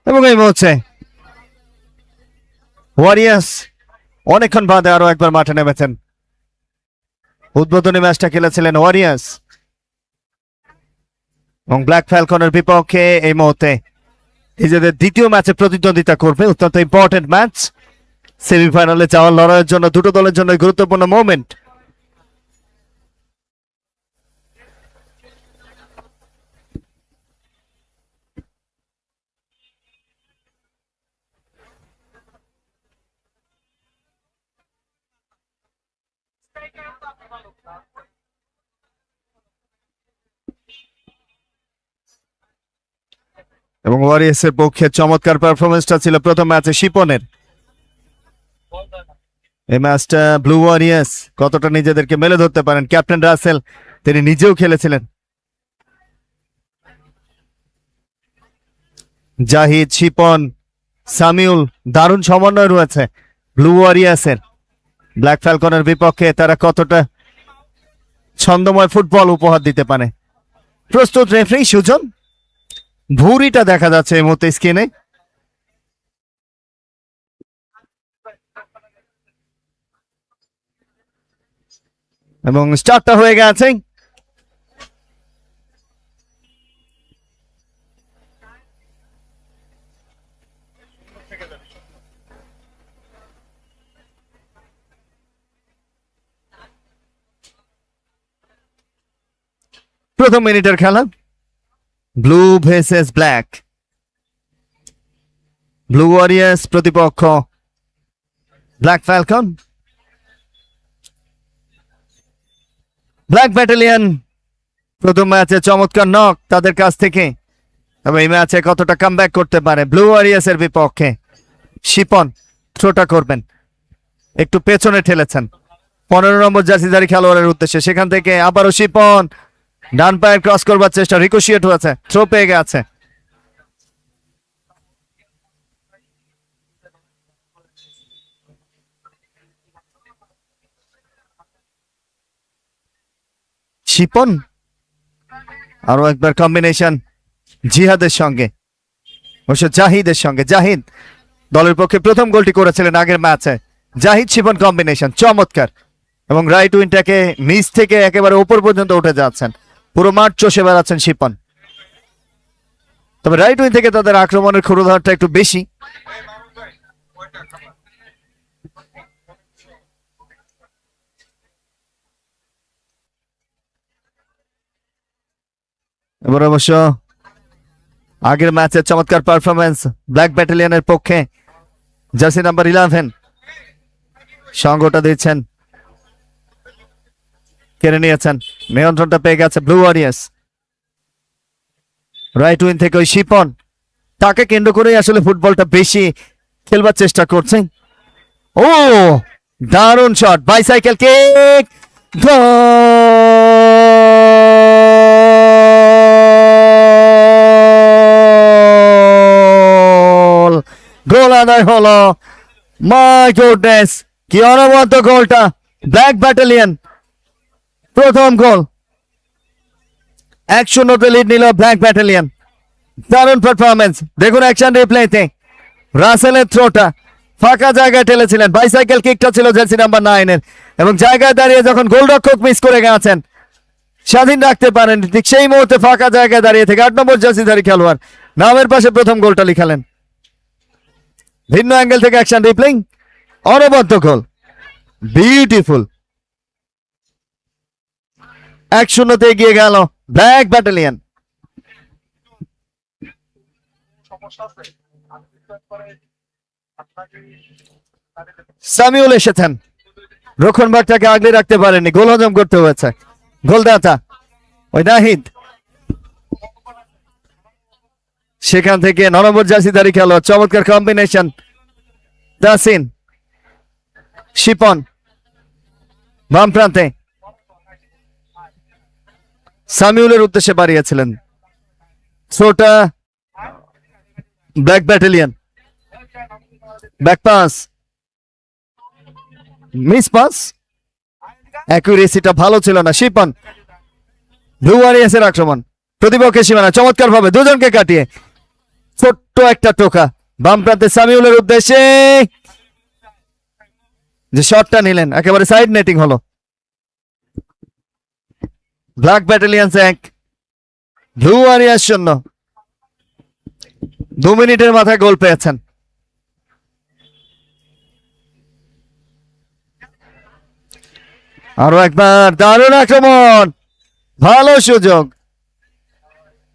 এবং এই মুহূর্তে ওয়ারিয়ার্স অনেকক্ষণ বাদে আরো একবার মাঠে নেমেছেন। উদ্বোধনী ম্যাচটা খেলেছিলেন ওয়ারিয়ার্স এবং ব্ল্যাক ফ্যালকনের বিপক্ষে এই মুহূর্তে নিজেদের দ্বিতীয় ম্যাচে প্রতিদ্বন্দ্বিতা করবে। অত্যন্ত ইম্পর্টেন্ট ম্যাচ, সেমিফাইনালে যাওয়ার লড়াইয়ের জন্য দুটো দলের জন্য গুরুত্বপূর্ণ মোমেন্ট। এবং ওয়ারিয়ার্সের পক্ষে চমৎকার পারফরমেন্সটা ছিল প্রথম ম্যাচে শিপনের। এই ম্যাচটা ব্লু ওয়ারিয়ার্স কতটা নিজেদেরকে মেলে ধরতে পারেন, ক্যাপ্টেন রাসেল তিনি নিজেও খেলেছিলেন। জাহিদ, শিপন, সামিউল দারুণ সমন্বয় রয়েছে ব্লু ওয়ারিয়ার্সের। ব্ল্যাক ফ্যালকনের বিপক্ষে তারা কতটা ছন্দময় ফুটবল উপহার দিতে পারে। প্রস্তুত রেফারি সুজন, ভুঁড়িটা দেখা যাচ্ছে এই মুহূর্তে স্ক্রিনে। এবং স্টার্টটা হয়ে গেছে। প্রথম মিনিটের খেলা, blue versus black. Blue warriors প্রতিপক্ষ ব্ল্যাক ফ্যালকন। ব্ল্যাক ব্যাটালিয়ন প্রথম ম্যাচে চমৎকার নক তাদের কাছ থেকে, তবে এই ম্যাচে কতটা কামব্যাক করতে পারে ব্লু ওয়ারিয়ার্সের বিপক্ষে। শিপন থ্রোটা করবেন, একটু পেছনে ঠেলেছেন 15 নম্বর জার্সিধারী খেলোয়াড়ের উদ্দেশ্যে। সেখান থেকে আবারও শিপন ডান পায়ের ক্রস করবার চেষ্টা, রিকোশিয়েট হয়েছে, থ্রো পেয়ে গেছে। শিপন আরো একবার কম্বিনেশন জিহাদের সঙ্গে, অবশ্য জাহিদের সঙ্গে। জাহিদ দলের পক্ষে প্রথম গোলটি করেছিলেন আগের ম্যাচে। জাহিদ শিপন কম্বিনেশন চমৎকার, এবং রাইট উইংটাকে নিচ থেকে একেবারে উপর পর্যন্ত উঠে যাচ্ছেন, পুরো মাঠ চষে বেড়াচ্ছেন শিপন। তবে রাইট উইং থেকে তাদের আক্রমণের ক্ষুরধারটা একটু বেশি। এবার অবশ্য আগের ম্যাচের চমৎকার পারফরমেন্স ব্ল্যাক ব্যাটালিয়নের পক্ষে জার্সি নাম্বার 11 সঙ্গটা দিচ্ছেন, কেড়ে নিয়েছেন, নিয়ন্ত্রণটা পেয়ে গেছে ব্লু ওয়ারিয়ার্স। রাইট উইং থেকে ওই শিপন, তাকে কেন্দ্র করেই আসলে ফুটবলটা বেশি খেলবার চেষ্টা করছেন। ও দারুণ শট, বাইসাইকেল কিক, গোল আদায় হলো। মাই গুডনেস, কি অনবদ্য গোলটা! ব্ল্যাক ব্যাটালিয়ন প্রথম গোল, 1-0 লিড নিল ব্ল্যাক ব্যাটালিয়ন। দারুণ পারফরমেন্স। দেখুন অ্যাকশন রিপ্লেতে রাসেলের থ্রোটা ফাঁকা জায়গায় ঠেলেছিলেন, বাইসাইকেল কিকটা ছিল জার্সি নাম্বার 9 এবং জায়গায় দাঁড়িয়ে যখন গোলরক্ষক মিস করে গেছেন, স্বাধীন রাখতে পারেন, ঠিক সেই মুহূর্তে ফাঁকা জায়গায় দাঁড়িয়ে থেকে 8 নম্বর জার্সিধারী খেলোয়াড় নামের পাশে প্রথম গোলটা লিখালেন। ভিন্ন অ্যাঙ্গেল থেকে অ্যাকশন রিপ্লেইং, অনবদ্য গোল, বিউটিফুল। 1-0 এগিয়ে গেল ব্ল্যাক ব্যাটালিয়ন। সামিউল এসেছেন, রক্ষণভাগটাকে আগলে রাখতে পারেননি, গোল হজম করতে হয়েছে। গোলদাতা ওই নাহিদ, সেখান থেকে 9 নম্বর জার্সিধারী খেলোয়াড়, চমৎকার কম্বিনেশন। তাসিন, শিপন বাম প্রান্তে, সামিউলের উদ্দেশ্যে বাড়িয়েছিলেন থ্রোটা Black Battalion. Back pass, miss pass, অ্যাকুরেসিটা ভালো ছিল না। শিপন, ব্লু ওয়ারিয়ার্সের আক্রমণ প্রতিপক্ষের সীমানা চমৎকার ভাবে দুজনকে কাটিয়ে ছোট্ট একটা টোকা বাম প্রান্তে সামিউলের উদ্দেশ্যে, যে শটটা নিলেন একেবারে সাইড নেটিং হলো। Black ব্যাটালিয়ন্স 1, blue warriors 0। 2 মিনিটের মাথায় গোল পেয়েছেন। আরো একবার দারুণ আক্রমণ, ভালো সুযোগ,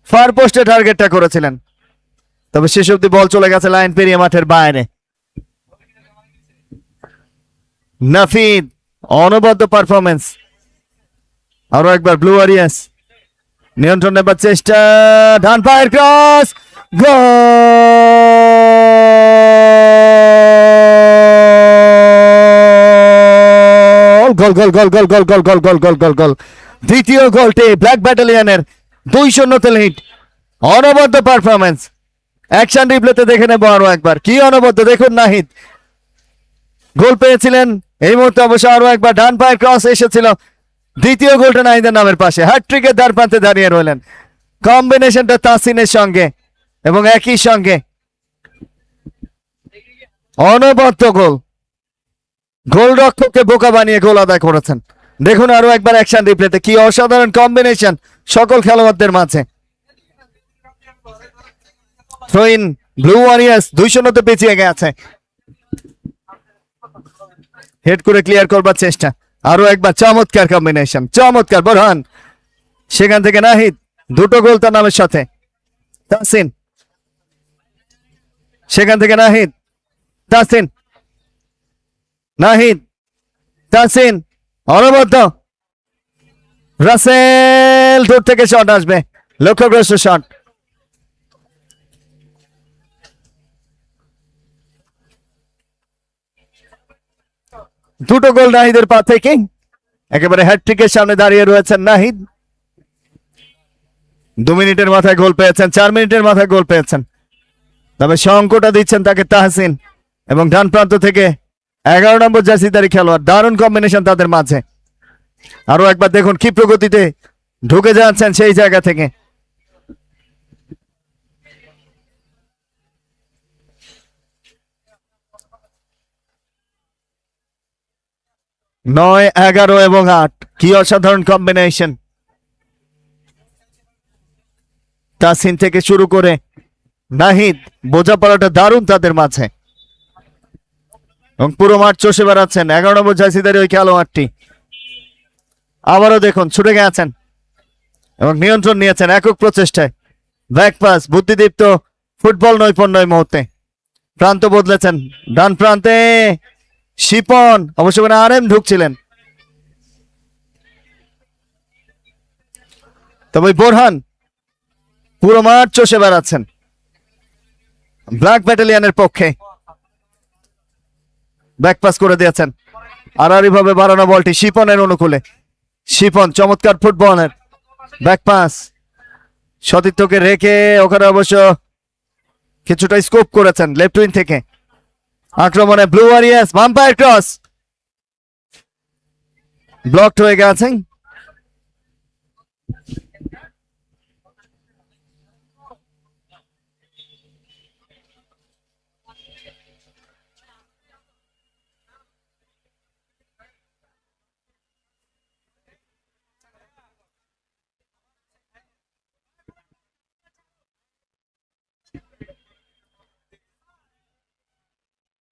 ফার পোস্টে টার্গেটটা করেছিলেন, তবে শেষ অব্দি বল চলে গেছে লাইন পেরিয়ে মাঠের বাইরে। নাফিদ অনবদ্য পারফরমেন্স। আরো একবার ব্লু ওয়ারিয়ার্স নিয়ন্ত্রণ নেবার চেষ্টা, ডান পায়ের ক্রস, গোল গোল গোল গোল গোল গোল গোল গোল গোল গোল গোল গোল। দ্বিতীয় গোলটি ব্ল্যাক ব্যাটালিয়নের, 2-0 লিড। অনবদ্য পারফরমেন্স। অ্যাকশন রিপ্লেতে দেখে নেবো আরো একবার, কি অনবদ্য দেখুন। নাহিদ গোল পেয়েছিলেন, এই মুহূর্তে অবশ্য আরো একবার ডান পায়ের ক্রস এসেছিল। দ্বিতীয় গোলটা নাহিদের নামের পাশে, হ্যাটট্রিকের দ্বার প্রান্তে দাঁড়িয়ে রইলেন। কম্বিনেশনটা তাসিনের সঙ্গে এবং একই সঙ্গে অনবদ্য গোল। গোলরক্ষককে বোকা বানিয়ে গোল আদায় করেছেন। দেখুন আরো একবার অ্যাকশন রিপ্লেতে, কি অসাধারণ কম্বিনেশন সকল খেলোয়াড়দের মাঝে। থ্রোইন, ব্লু ওয়ারিয়ার্স 2-0 পিছিয়ে গেছে। হেড করে ক্লিয়ার করবার চেষ্টা, আরো একবার চমৎকার কম্বিনেশন, চমৎকার। বোরহান, সেখান থেকে নাহিদ, দুটো গোল তার নামের সাথে। তাসিন, সেখান থেকে নাহিদ, তাসিন, নাহিদ, তাসিন, অনবদ্য। রাসেল, দূর থেকে শট আসবে, লক্ষ্যগ্রস্ত শট। দুটো গোল নাহিদের পা থেকে, একেবারে হ্যাটট্রিকের সামনে দাঁড়িয়ে রয়েছেন নাহিদ। 2 মিনিটের মাথায় গোল পেয়েছেন, 4 মিনিটের মাথায় গোল পেয়েছেন, তবে সংকটটা দিচ্ছেন তাকে তাহসিন, এবং ডান প্রান্ত থেকে 11 নম্বর জার্সিধারী খেলোয়াড়। দারুণ কম্বিনেশন তাদের মাঝে। আরো একবার দেখুন কি প্রগতিতে ঢুকে যাচ্ছেন সেই জায়গা থেকে। নয়, 11 এবং 8, কি অসাধারণ কম্বিনেশন। তাসিন থেকে শুরু করে নাহিদ, বোঝাপড়াটা দারুণ তাদের মাঝে, এবং পুরো মাঠ চষে বেড়াচ্ছেন 11 নম্বর জার্সিধারী ওই খেলোয়াড়টি। আবারও দেখুন ছুটে গেছেন এবং নিয়ন্ত্রণ নিয়েছেন একক প্রচেষ্টায়। ব্যাক পাস, বুদ্ধিদীপ্ত ফুটবল নৈপুণ্য এই মুহূর্তে। প্রান্ত বদলেছেন, ডান প্রান্তে শিপন, অবশ্য আরএম ঢুকছিলেন, তবে বোরহান পুরো মাঠ চষে বেড়াচ্ছেন ব্ল্যাক ব্যাটালিয়নের পক্ষে। ব্যাক পাস করে দিয়েছেন, আড়াআড়ি ভাবে বাড়ানো বলটি শিপনের অনুকূলে। শিপন চমৎকার ফুটবলের, ব্যাক পাস সতীর্থকে রেখে ওখানে অবশ্য কিছুটা স্কোপ করেছেন লেফট উইং থেকে। আক্রমণে ব্লু ওয়ারিয়ার্স, ভাম্পায়ার ক্রস ব্লকড হয়ে গেছে।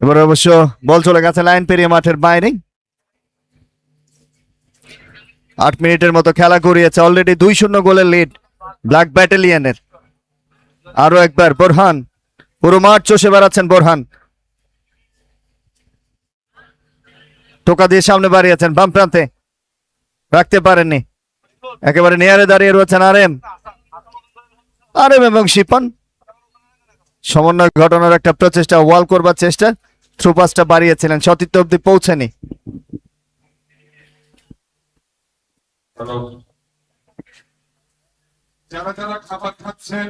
এবার অবশ্য বল চলে গেছে লাইন পেরিয়ে মাঠের বাইরে। 8 মিনিটের মতো খেলা গড়িয়েছে, অলরেডি 2-0 গোলের লিড ব্ল্যাক ব্যাটালিয়নের। আরো একবার বোরহান, পুরো মাঠ চষে বেড়াচ্ছেন বোরহান। টোকা দিয়ে সামনে বাড়িয়েছেন, বাম প্রান্তে রাখতে পারেননি, একেবারে নিয়ারে দাঁড়িয়ে রয়েছেন আরএম। আরএম এবং শিপন সমন্বয় ঘটনার একটা প্রচেষ্টা, ওয়াল করবার চেষ্টা, থ্রু পাসটা বাড়িয়েছিলেন, সতীর্থ অব্দি পৌঁছেনি। যারা যারা খাবার খাচ্ছেন,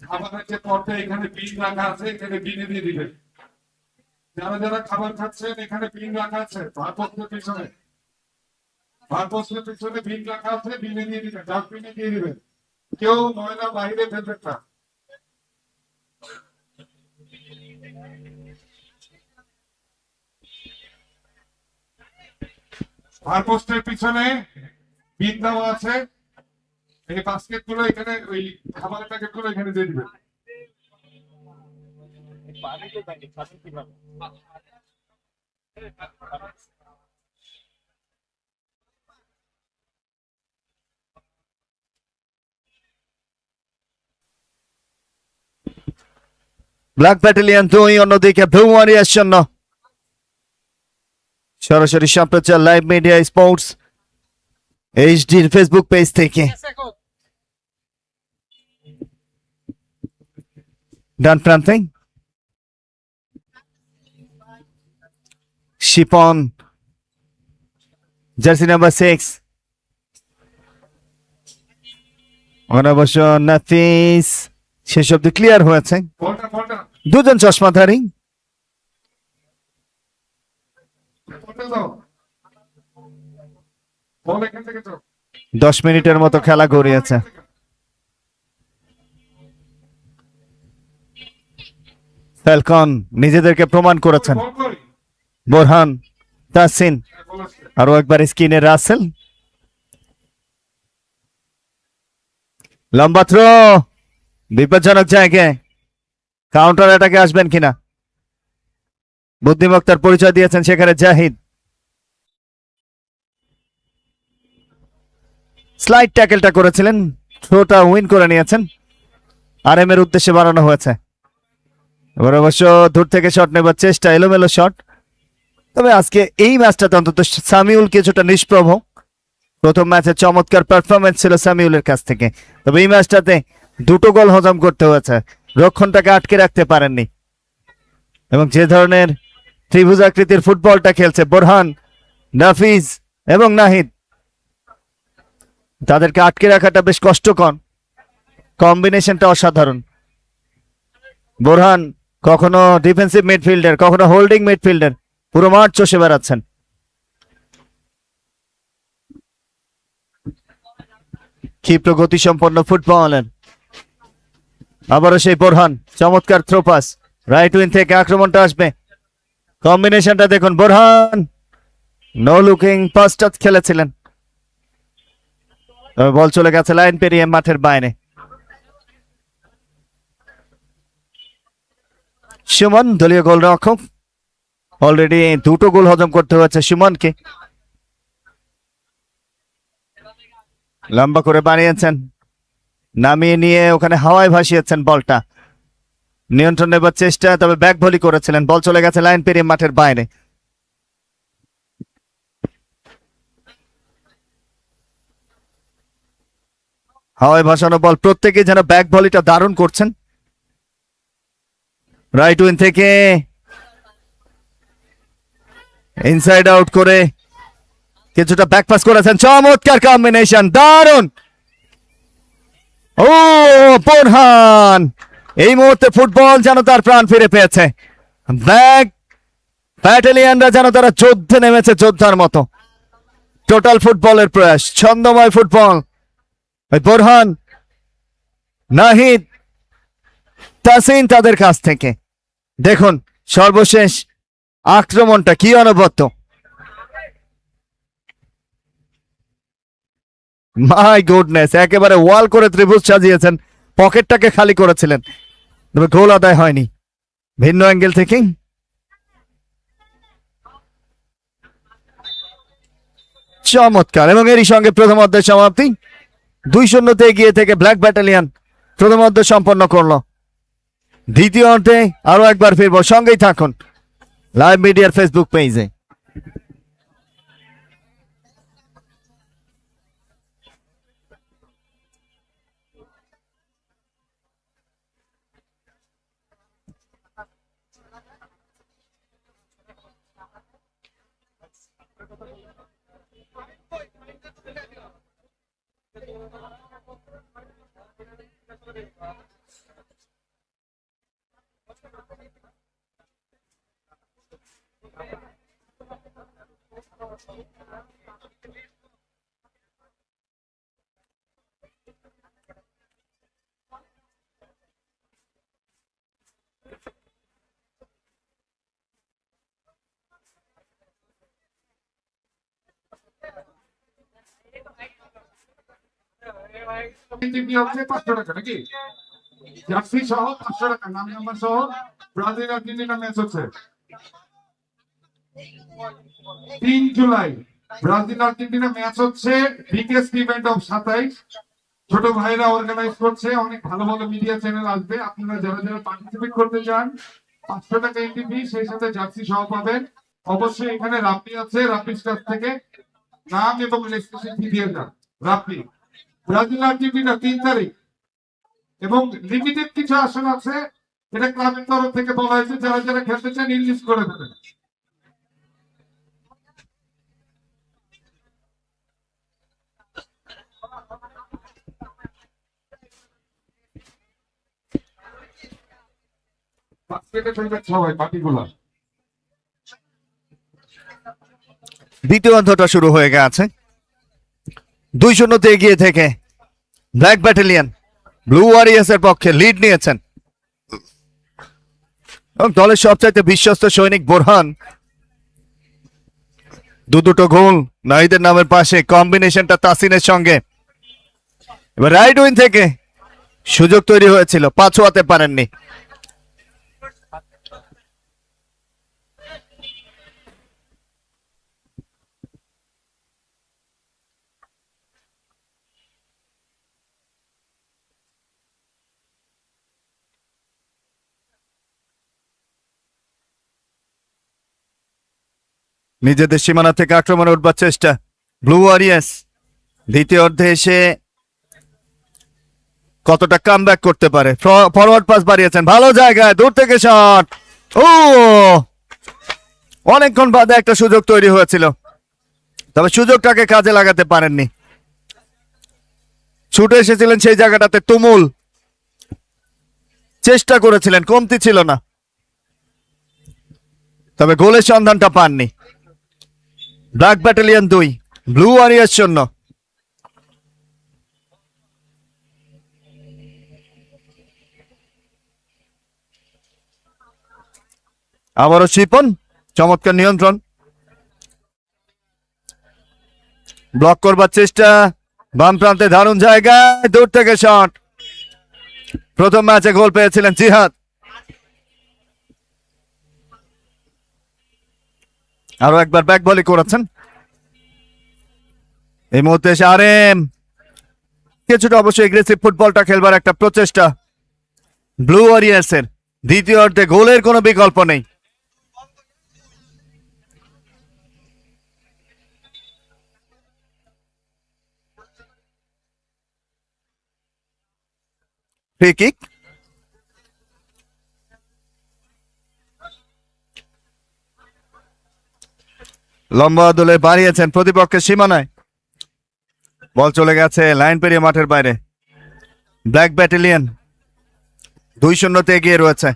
খাবারের যে পর্দা এখানে বিল রাখা আছে, এখানে বিলে দিয়ে দিবেন। যারা যারা খাবার খাচ্ছেন এখানে বিল রাখা আছে, ভারপত্রের পিছনে, ভারপত্রের পিছনে বিল রাখা আছে, বিলে দিয়ে দিবেন, ডাস্টবিনে দিয়ে দিবেন। কেউ ময়লা বাইরে ফেলবেন না। আর পোস্টের পিছনে বিন দেওয়া আছে, এই বাস্কেট গুলো এখানে, ওই খাবারের প্যাকেট গুলো এখানে দিয়ে দিবেন। ব্ল্যাক ব্যাটালিয়ন 2, অন্যদিকে ব্লু ওয়ারিয়ার্স 0। সরাসরি সম্প্রচার লাইভ মিডিয়া স্পোর্টস এইচডির ফেসবুক পেজ থেকে। ডান প্রান্তে শিপন, জার্সি নাম্বার 6। অবশ্য নাফিস শেষ অব্দি ক্লিয়ার হয়েছে। বলটা বলটা দুজন চশমাধারী। বলটা দাও, বল এখান থেকে তো 10 মিনিটের মতো খেলা গড়িয়েছে। ফ্যালকন নিজেদেরকে প্রমাণ করেছেন। বল কই বোরহান, তাসিন, বলেছে আরো একবার স্ক্রিনে রাসেল। লম্বা থ্রো, বিপজ্জনক জায়গায়। কাউন্টার অ্যাটাকে আসবেন কিনা, বুদ্ধিমত্তার পরিচয় দিয়েছেন সেখানে জাহিদ। স্লাইড ট্যাকেলটা করেছিলেন, থ্রোটা উইন করে নিয়েছেন। আর এর উদ্দেশ্যে বাড়ানো হয়েছে। এবার অবশ্য দূর থেকে শট নেবার চেষ্টা, এলোমেলো শট। তবে আজকে এই ম্যাচটাতে অন্তত সামিউল কিছুটা নিষ্প্রভ। প্রথম ম্যাচে চমৎকার পারফরমেন্স ছিল সামিউলের কাছ থেকে, তবে এই ম্যাচটাতে দুটো গোল হজম করতে হয়েছে, রক্ষণটাকে আটকে রাখতে পারেননি। এবং যে ধরনের ত্রিভুজাকৃতির ফুটবলটা খেলছে বোরহান, নাফিজ এবং নাহিদ, তাদেরকে আটকে রাখাটা বেশ কষ্টকর। কম্বিনেশনটা অসাধারণ। বোরহান কখনো ডিফেন্সিভ মিডফিল্ডার, কখনো হোল্ডিং মিডফিল্ডার, পুরো মাঠ চষে বেড়াচ্ছেন। ক্ষিপ্র গতিসম্পন্ন ফুটবলার। আবারও সেই বোরহান, চমৎকার থ্রো পাস, রাইট উইং থেকে আক্রমণটা আসবে। কম্বিনেশনটা দেখুন, বোরহান নো লুকিং পাসটা খেলেছিলেন, তবে বল চলে গেছে লাইন পেরিয়ে মাঠের বাইরে। সুমন দলীয় গোলরক্ষক, অলরেডি দুটো গোল হজম করতে হয়েছে সুমনকে। লম্বা করে বানিয়েছেন, নামিয়ে নিয়ে ওখানে হাওয়ায় ভাসিয়েছেন বলটা। নিয়ন্ত্রণ নেবার চেষ্টা, তবে ব্যাক ভলি করেছিলেন, বল চলে গেছে লাইন পেরিয়ে মাঠের বাইরে। হাওয়ায় ভাসানো বল, প্রত্যেকেই যেন ব্যাক ভলিটা দারুণ করছেন। রাইট উইং থেকে ইনসাইড আউট করে কিছুটা ব্যাক পাস করেছেন, চমৎকার কম্বিনেশন, দারুণ। ও বোরহান এই মুহূর্তে ফুটবল যেন তার প্রাণ ফিরে পেয়েছে। ব্ল্যাক ব্যাটালিয়নরা যেন তারা যুদ্ধে নেমেছে, যোদ্ধার মতো। টোটাল ফুটবলের প্রয়াস, ছন্দময় ফুটবল। বোরহান, নাহিদ, তাসিন তাদের কাছ থেকে দেখুন সর্বশেষ আক্রমণটা কি অনবদ্য। মাই গুডনেস, একেবারে ওয়াল করে ত্রিভুজ সাজিয়েছেন, পকেটটাকে খালি করেছিলেন, তবে গোল আদায় হয়নি। ভিন্ন অ্যাঙ্গেল থেকে চমৎকার, এবং এরই সঙ্গে প্রথম অধ্যায় সমাপ্তি। 2-0 এগিয়ে থেকে ব্ল্যাক ব্যাটালিয়ন প্রথম অধ্যায় সম্পন্ন করলো। দ্বিতীয় অর্ধে আরো একবার ফিরবো, সঙ্গেই থাকুন লাইভ মিডিয়ার ফেসবুক পেজে। টিভি হচ্ছে 500 টাকা নাকি? জার্সি সহ 500 টাকা, নাম নাম্বার সহ ব্রাজিল আর্জেন্টিনা ম্যাচ হচ্ছে 3 জুলাই। ব্রাজিল আর্জেন্টিনা ম্যাচ হচ্ছে বিগেস্ট ইভেন্ট অফ 27। ছোট ভাইরা অর্গানাইজ করছে, অনেক ভালো ভালো মিডিয়া চ্যানেল আসবে। আপনারা যারা যারা পার্টিসিপেট করতে চান 500 টাকা এন্ট্রি ফি, সেই সাথে জার্সি সহ পাবেন। অবশ্যই এখানে রাপ্পি আছে, রাপ্পির কাছ থেকে নাম এবং রেজিস্ট্রেশন ফি দিয়ে যান। রাপ্পি, ব্রাজিল আর্জেন্টিনা 3 তারিখ, এবং লিমিটেড কিছু আসন আছে। এটা ক্লাবের তরফ থেকে বলা হয়েছে, যারা যারা খেলতে চান ইনলিস্ট করে দেবেন। বাস্কেটে খেলবেন সবাই, বাকিগুলা দ্বিতীয় অর্ধটা শুরু হয়ে গেছে। 2-0 এগিয়ে থেকে ব্ল্যাক ব্যাটালিয়ন ব্লু ওয়ারিয়ার্সের পক্ষে লিড নিয়েছেন, এবং দলের সবচাইতে বিশ্বস্ত সৈনিক বোরহান দুটো গোল নাহিদের নামের পাশে, কম্বিনেশনটা তাসিনের সঙ্গে। এবার রাইট উইং থেকে সুযোগ তৈরি হয়েছিল, পাঁচ হতে পারেননি। নিজেদের সীমানা থেকে আক্রমণ উঠবার চেষ্টা ব্লু ওয়ারিয়ার্স। দ্বিতীয় অর্ধে এসে কতটা কামব্যাক করতে পারে। ফরওয়ার্ড পাস বাড়িয়েছেন, ভালো জায়গায় দূর থেকে শট। ও, অনেকক্ষণ বাদে একটা সুযোগ তৈরি হয়েছিল, তবে সুযোগটাকে কাজে লাগাতে পারেননি। ছুটে এসেছিলেন সেই জায়গাটাতে, তুমুল চেষ্টা করেছিলেন, কমতি ছিল না, তবে গোলের সন্ধানটা পাননি। Black Battalion 2, Blue warriors 0। আবারও শিপন, চমৎকার নিয়ন্ত্রণ, ব্লক করবার চেষ্টা, বাম প্রান্তে দারুণ জায়গায় দূর থেকে শট। প্রথম ম্যাচে গোল পেয়েছিলেন জিহাদ, আরো একবার ব্যাক ভলি করেছেন। এই মুহূর্তে এসে আরএম কিছুটা অবশ্যই এগ্রেসিভ ফুটবলটা খেলবার একটা প্রচেষ্টা ব্লু ওয়ারিয়ার্সের। দ্বিতীয় অর্ধে গোলের কোনো বিকল্প নেই। ফ্রি কিক, লম্বা দলে বাড়িয়েছেন প্রতিপক্ষের সীমানায়, বল চলে গেছে লাইন পেরিয়ে মাঠের বাইরে। ব্ল্যাক ব্যাটালিয়ন 2-0 এগিয়ে রয়েছে।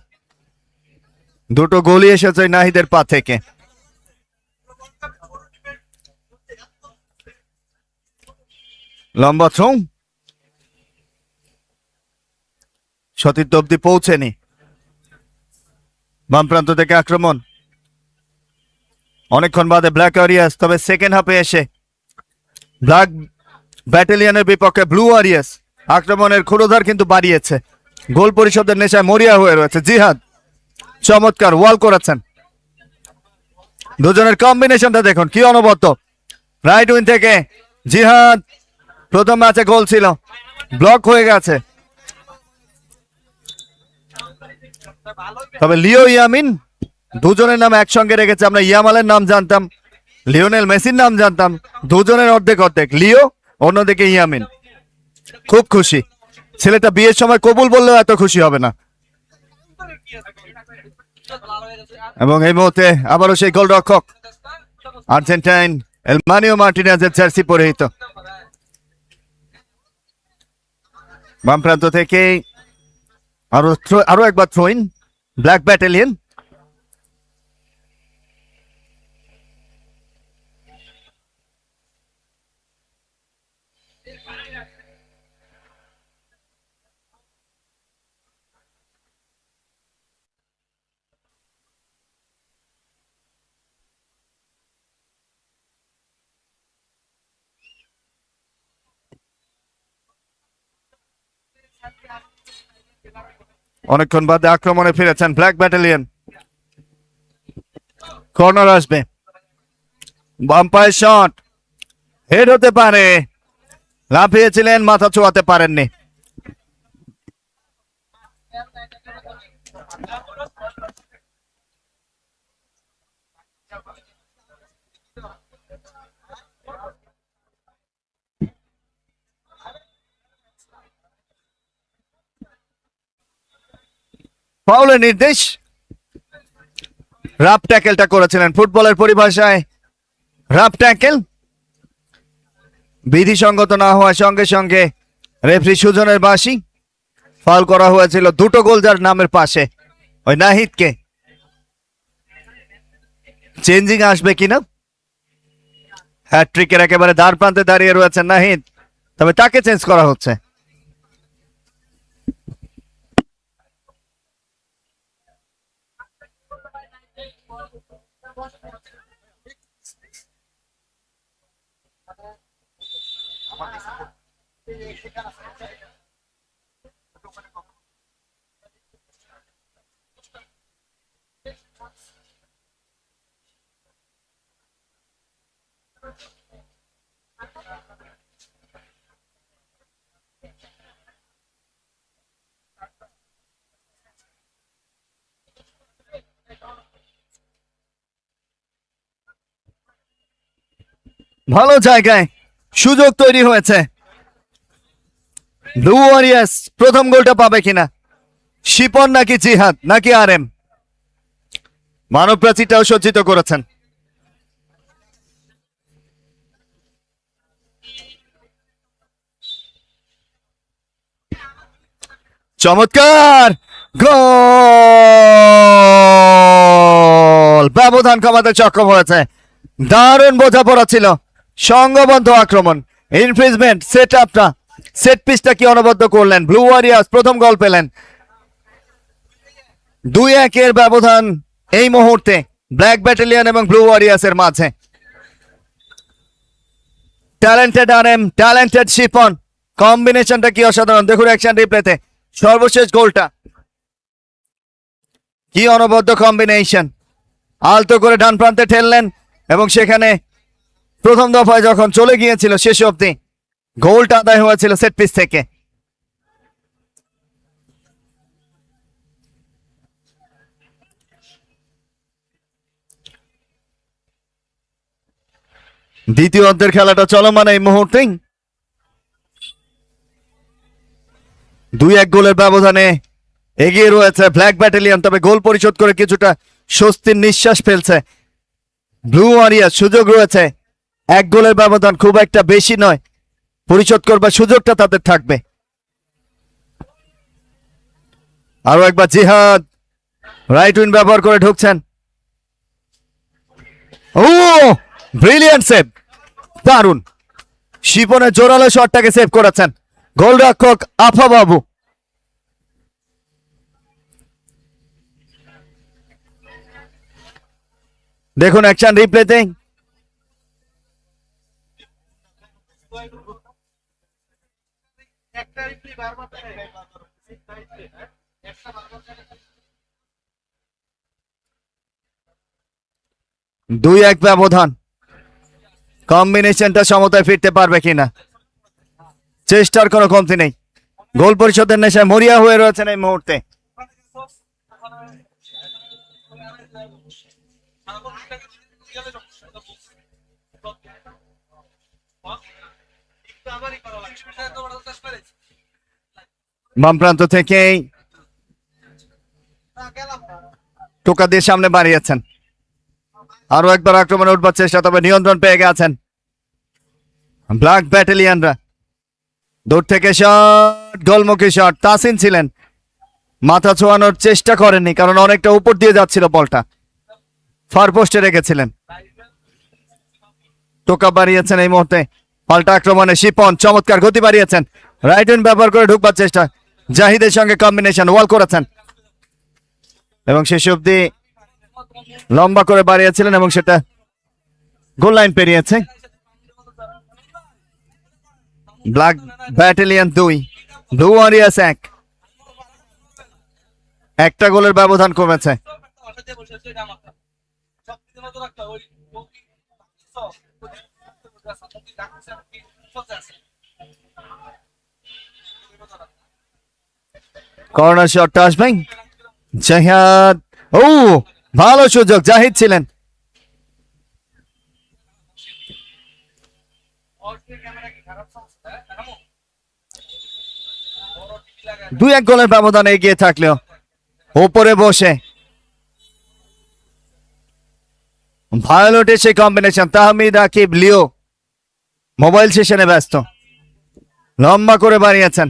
দুটো গোলই এসেছে নাহিদের পা থেকে। লম্বা থ্রো, সতীর্থ অব্দি পৌঁছেনি। বাম প্রান্ত থেকে আক্রমণ, অনেকক্ষণ বাদে ব্ল্যাক ওয়ারিয়ার্স, তবে সেকেন্ড হাফে এসে ব্ল্যাক ব্যাটালিয়নের বিপক্ষে ব্লু ওয়ারিয়ার্স আক্রমণের ক্ষুরোধার কিন্তু বাড়িয়েছে। গোল পরিশোধের নেশায় মরিয়া হয়ে রয়েছে জিহাদ, চমৎকার ওয়াল করেছেন। দুজনের কম্বিনেশনটা দেখুন কি অনবদ্য। রাইট উইং থেকে জিহাদ, প্রথম ম্যাচে গোল ছিল, ব্লক হয়ে গেছে, তবে লিও ইয়ামিন, দুজনের নাম একসঙ্গে রেখেছে। আমরা ইয়ামালের নাম জানতাম, লিওনেল মেসির নাম জানতাম, দুজনের অর্ধেক অর্ধেক, লিও অন্যদিকে ইয়ামিন। খুব খুশি, ছেলেটা বিয়ের সময় কবুল বললেও এত খুশি হবে না। এবং এই মুহূর্তে আবারও সেই গোলরক্ষক আর্জেন্টাইন এলমানিও মার্টিনেজের জার্সি পরিহিত, বাম প্রান্ত থেকে আরো একবার থ্রোইন ব্ল্যাক ব্যাটালিয়ন। অনেকক্ষণ বাদে আক্রমণে ফিরেছেন ব্ল্যাক ব্যাটালিয়ন। কর্নার আসবে, বাম্পার শট, হেড হতে পারে, লাফিয়েছিলেন, মাথা ছোঁয়াতে পারেননি। ফাউলের নির্দেশ। রাফ ট্যাকেলটা করেছিলেন, ফুটবলের পরিভাষায় রাফ ট্যাকেল। বিধিসঙ্গত না হওয়ার সঙ্গে সঙ্গে রেফারি সুজনের বাঁশি। ফাউল করা হয়েছিল দুটো গোল যার নামের পাশে, ওই নাহিদকে। চেঞ্জিং আসবে কিনা? হ্যাট্রিকের একেবারে দ্বার প্রান্তে দাঁড়িয়ে রয়েছেন নাহিদ, তবে তাকে চেঞ্জ করা হচ্ছে। ভালো জায়গায় সুযোগ তৈরি হয়েছে। ব্লু ওয়ারিয়ার্স প্রথম গোলটা পাবে কিনা? শিপন নাকি জিহাদ নাকি আরএম? মানব প্রাচীরটাও সজ্জিত করেছেন। চমৎকার গোল! ব্যবধান কমাতে সক্ষম হয়েছে। দারুণ বোঝাপড়া ছিল, সংঘবদ্ধ আক্রমণ, ইনফ্রিজমেন্ট, সেট আপটা, সেট পিসটা কি অনবদ্য করলেন। ব্লু ওয়ারিয়ার্স প্রথম গোল পেলেন। 2-1 ব্যবধান এই মুহূর্তে ব্ল্যাক ব্যাটালিয়ন এবং ব্লু ওয়ারিয়ার্সের মাঝে। ট্যালেন্টেড আরএম, ট্যালেন্টেড শিপন, কম্বিনেশনটা কি অসাধারণ। দেখুন অ্যাকশন রিপ্লেতে সর্বশেষ গোলটা, কি অনবদ্য কম্বিনেশন। আলতো করে ডান প্রান্তে ঠেললেন এবং সেখানে প্রথম দফায় যখন চলে গিয়েছিল শেষ অবধি গোলটা আদায় হয়েছিল সেট পিস থেকে। দ্বিতীয় অর্ধের খেলাটা চলমান এই মুহূর্তে। 2-1 গোলের ব্যবধানে এগিয়ে রয়েছে ব্ল্যাক ব্যাটালিয়ন, তবে গোল পরিশোধ করে কিছুটা স্বস্তির নিঃশ্বাস ফেলছে ব্লু ওয়ারিয়ার। সুযোগ রয়েছে, 1 গোলের ব্যবধান খুব একটা বেশি নয়, পরিশোধ করবার সুযোগটা তাদের থাকবে। আরো একবার জিহাদ রাইট উইং ব্যবহার করে ঢুকছেন। ও ব্রিলিয়ান্ট সেভ, দারুণ। শিপনের জোরালো শটটাকে সেভ করেছেন গোলরক্ষক আফা বাবু। দেখুন অ্যাকশন রিপ্লেতে দুই এক ব্যবধান। কম্বিনেশনটা সমতায় ফিরতে পারবে কিনা, চেষ্টার কোনো কমতি নেই। গোল পরিশোধের নেশায় মরিয়া হয়ে রয়েছেন এই মুহূর্তে। বাম প্রান্ত থেকে টোকা দিয়ে সামনে বাড়িয়েছেন। আরো একবার আক্রমণে উঠবার চেষ্টা, তবে নিয়ন্ত্রণ পেয়ে গেছেন ব্ল্যাক ব্যাটালিয়নরা। দূর থেকে শট, গোলমুখী শট। তাসিন ছিলেন, মাথা ছোঁয়ানোর চেষ্টা করেননি কারণ অনেকটা উপর দিয়ে যাচ্ছিল বলটা, ফার পোস্টে রেখেছিলেন। টোকা বাড়িয়েছেন এই মুহূর্তে, পাল্টা আক্রমণে শিপন চমৎকার গতি বাড়িয়েছেন, রাইট হ্যান্ড ব্যবহার করে ঢুকবার চেষ্টা, জাহিদের সঙ্গে কম্বিনেশন, ওয়াল করেছেন এবং শেষ অব্দি লম্বা করে বাড়িয়েছিলেন এবং সেটা গোল লাইন পেরিয়েছে। Black Battalion 2, Blue Warriors 1। একটা গোলের ব্যবধান কমেছে। কর্নার শটটা আসবে জাহিদ। ও, ভালো সুযোগ, জাহিদ ছিলেন। দুই এক গোলের ব্যবধানে এগিয়ে থাকলেও ওপরে বসে ভায়োলেটের সেই কম্বিনেশন, তাহমিদ, আকিব, লিও মোবাইল সেশনে ব্যস্ত। লম্বা করে বাড়িয়েছেন,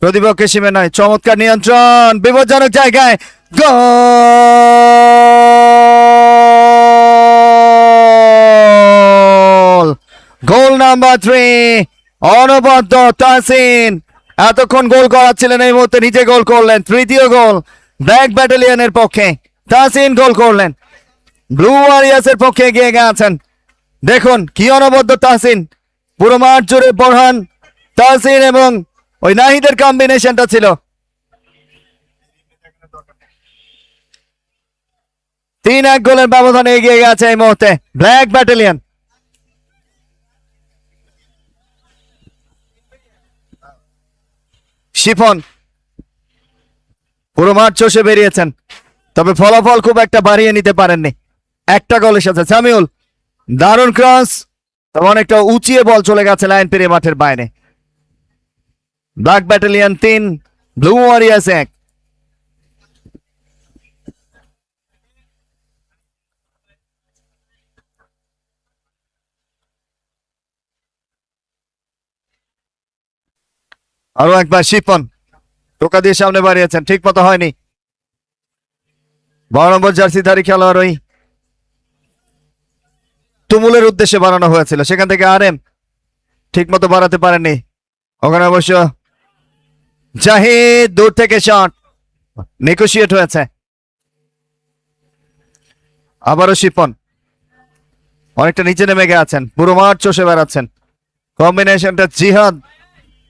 প্রতিপক্ষের সীমে নয়, চমৎকার নিয়ন্ত্রণ, বিপজ্জনক জায়গায় গোল। গোল নাম্বার 3, অনবদ্য তাহসিন। এতক্ষণ গোল করাচ্ছিলেন, এই মুহূর্তে নিজে গোল করলেন। তৃতীয় গোল ব্ল্যাক ব্যাটালিয়নের পক্ষে, তাহসিন গোল করলেন। ব্লু ওয়ারিয়ার্সের পক্ষে এগিয়ে গেছেন। দেখুন কি অনবদ্য তাহসিন, পুরো মাঠ জুড়ে বোরহান, তাহসিন এবং ওই নাহিদের কম্বিনেশনটা ছিল। 3-1 গোলের ব্যবধানে এগিয়ে গেছে এই মুহূর্তে ব্ল্যাক ব্যাটালিয়ন। শিফন পুরো মাঠ চষে বেরিয়েছেন, তবে ফলাফল খুব একটা বাড়িয়ে নিতে পারেননি। একটা গোল এসেছে। সামিউল, দারুণ ক্রস, তবে অনেকটা উঁচিয়ে বল চলে গেছে লাইন পেরিয়ে মাঠের বাইরে। Black battalion 3, blue Warriors 1। আরো একবার শিফন টোকা দিয়ে সামনে বাড়িয়েছেন, ঠিক মতো হয়নি। 12 নম্বর জার্সিধারী খেলোয়াড় ওই তুমুলের উদ্দেশ্যে বানানো হয়েছিল, সেখান থেকে আরএম ঠিক মতো বাড়াতে পারেননি। ওখানে অবশ্য জাহিদ দূর থেকে শট নেগোশিয়েট হয়েছে। আবারও শিপন অনেকটা নিচে নেমে গেছেন, পুরো মাঠ চষে বেড়াচ্ছেন। কম্বিনেশনটা জিহাদ,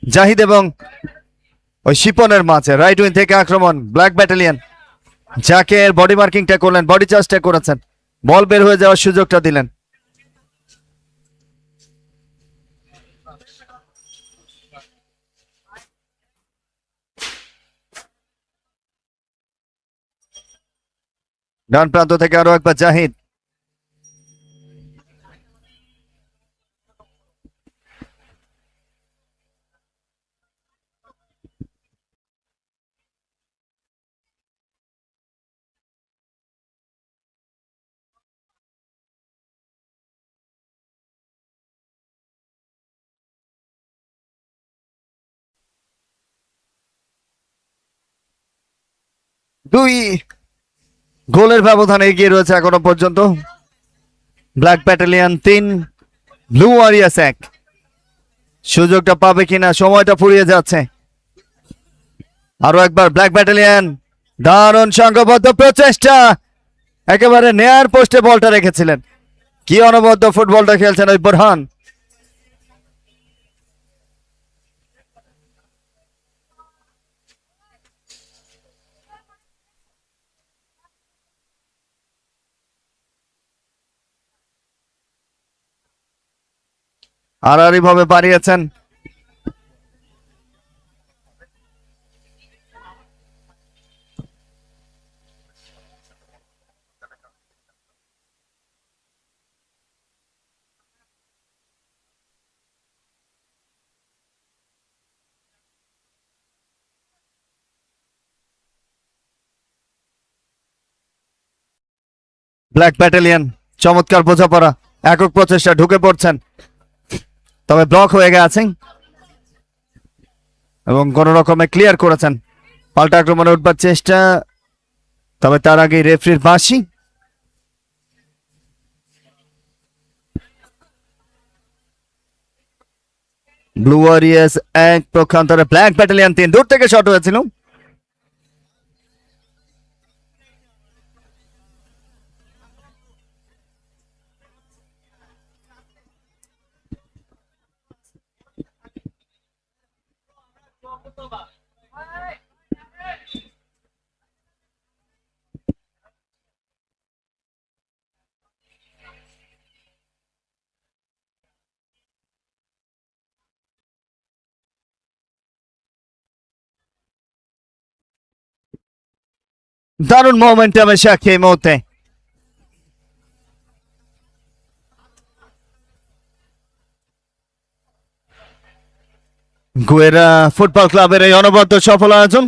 জাহিদ এবং ওই শিপনের মাঝে, রাইট উইং থেকে আক্রমণ ব্ল্যাক ব্যাটালিয়ন। জাকের বডি মার্কিংটা করলেন, বডি চার্জটা করেছেন, বল বের হয়ে যাওয়ার সুযোগটা দিলেন। ডান প্রান্ত থেকে আরো একবার জাহিদ। দুই গোলের ব্যবধানে এগিয়ে রয়েছে এখনো পর্যন্ত ব্ল্যাক ব্যাটালিয়ন 3, ব্লু ওয়ারিয়ার্স 1। সুযোগটা পাবে কিনা, সময়টা ফুরিয়ে যাচ্ছে। আরো একবার ব্ল্যাক ব্যাটালিয়ন, দারুণ সংঘবদ্ধ প্রচেষ্টা, একেবারে নেয়ার পোস্টে বলটা রেখেছিলেন। কি অনবদ্য ফুটবলটা খেলছেন ওই বোরহান। আড়াআড়ি ভাবে বাড়িয়েছেন। ব্ল্যাক ব্যাটালিয়ন চমৎকার বোঝাপড়া, একক প্রচেষ্টা ঢুকে পড়ছেন, তবে ব্লক হয়ে গেছেন এবং কোন রকমে ক্লিয়ার করেছেন। পাল্টা আক্রমণে উঠবার চেষ্টা, তবে তার আগে রেফারির বাঁশি। ব্লু ওয়ারিয়ার্স 1, পক্ষান্তরে ব্ল্যাক ব্যাটালিয়ন 3। দূর থেকে শট হয়েছিল। দারুণ মোমেন্টামের সাক্ষী এই মুহূর্তে। গুয়েরা ফুটবল ক্লাবের এই অনবদ্য সফল আয়োজন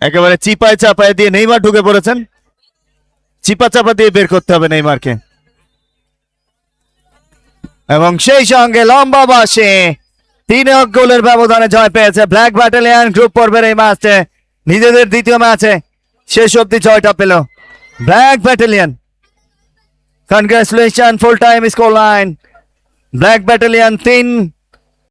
একেবারে চিপায় চাপায় দিয়ে নেইমার ঢুকে পড়েছেন। চিপা চাপা দিয়ে বের করতে হবে নেইমারকে, এবং সেই সঙ্গে লম্বা বাসে 3 গোলের ব্যবধানে জয় পেয়েছে ব্ল্যাক ব্যাটালিয়ন। গ্রুপ পর্বের এই ম্যাচে নিজেদের দ্বিতীয় ম্যাচে শেষ অব্দি জয়টা পেল black battalion. Congratulation, full time score line black battalion 3,